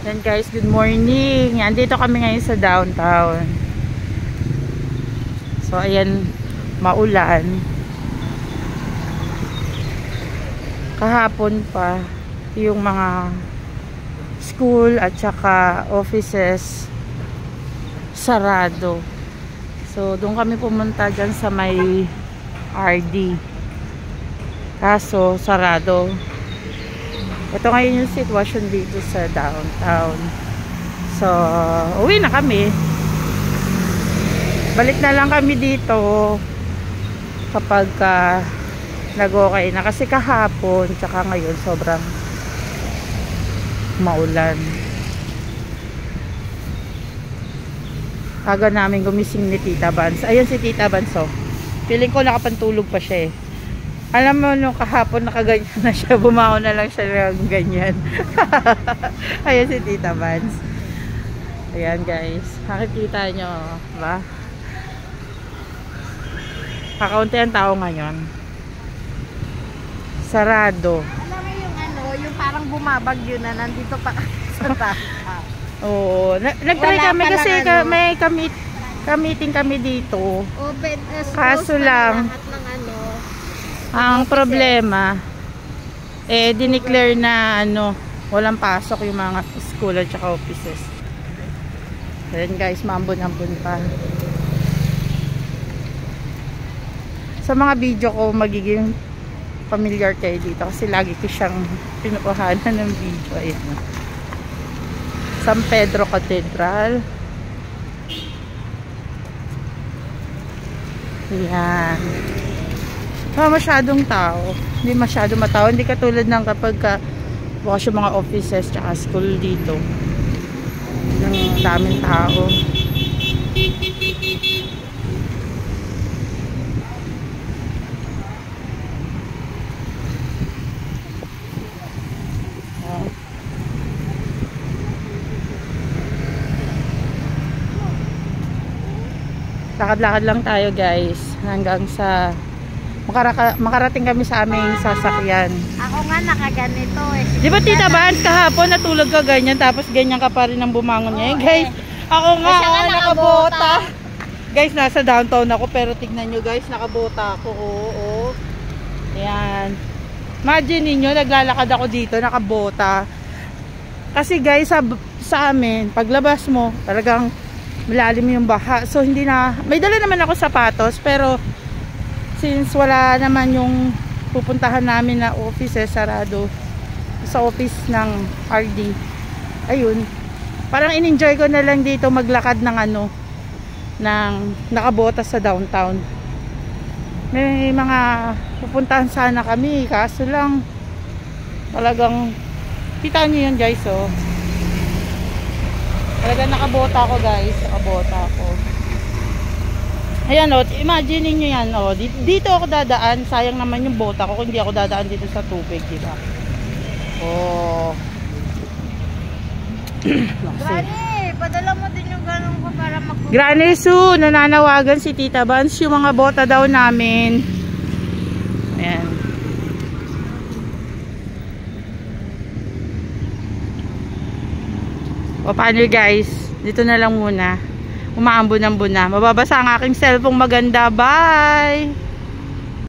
Yan guys, good morning. Yan, dito kami ngayon sa downtown. So ayan, maulan. Kahapon pa yung mga school at saka offices sarado. So doon kami pumunta dyan sa may RD. Kaso sarado. Ito ngayon yung sitwasyon dito sa downtown. So, uwi na kami. Balik na lang kami dito kapag nag-okay na. Kasi kahapon, tsaka ngayon, sobrang maulan. Aga namin gumising ni Tita Vans. Ayun si Tita Vans, oh. Feeling ko nakapantulog pa siya eh. Alam mo, nung kahapon nakaganyan na siya, bumangon na lang siya ng ganyan. Ayan si Tita Vans. Ayan guys, nakikita nyo, ba? Kakaunti ang tao ngayon. Sarado. Alam mo yung ano, yung parang bumabagyo na nandito pa sa tao. Oo, nag-try kami kasi may meeting kami dito. Open, kaso lang, lahat ng ano. ang problema, dineclare na walang pasok yung mga school at saka offices. Ayan guys, maambon-ambon pa. Sa mga video ko, magiging familiar kayo dito kasi lagi ko siyang pinukuhanan ng video. Ayan. San Pedro Cathedral. Ayan. Masyadong tao. Hindi masyadong matao. Hindi katulad ng kapag bukas yung mga offices tsaka school dito. Ng daming tao. Lakad-lakad lang tayo guys. Hanggang sa makarating kami sa aming sasakyan. Ako nga nakaganito eh. Di ba Tita Vans, kahapon natulog ka ganyan tapos ganyan ka pa rin ang bumangon niya. Guys, ako nga nakabota. Guys, nasa downtown ako pero tignan nyo guys, nakabota ako. Oo. Ayan. Imagine ninyo, naglalakad ako dito, nakabota. Kasi guys, sa amin, paglabas mo, talagang malalim yung baha. So hindi na, may dala naman ako sapatos pero since wala naman yung pupuntahan namin na office, sarado sa office ng RD, ayun, parang in-enjoy ko na lang dito maglakad ng ng nakabota sa downtown. May mga pupuntahan sana kami kaso lang talagang kita nyo yun guys, oh. Talagang nakabota ako guys, nakabota ako. Ayan o, imagine nyo yan o, dito ako dadaan, sayang naman yung bota ko kung hindi ako dadaan dito sa tubig, diba? Oh. Granny, padala mo din yung ganun ko para mag- Granny Sue, nananawagan si Tita Vans, yung mga bota daw namin. Ayan. O paano guys, dito na lang muna. Umaambon-ambon na. Mababasa ang aking cellphone maganda. Bye!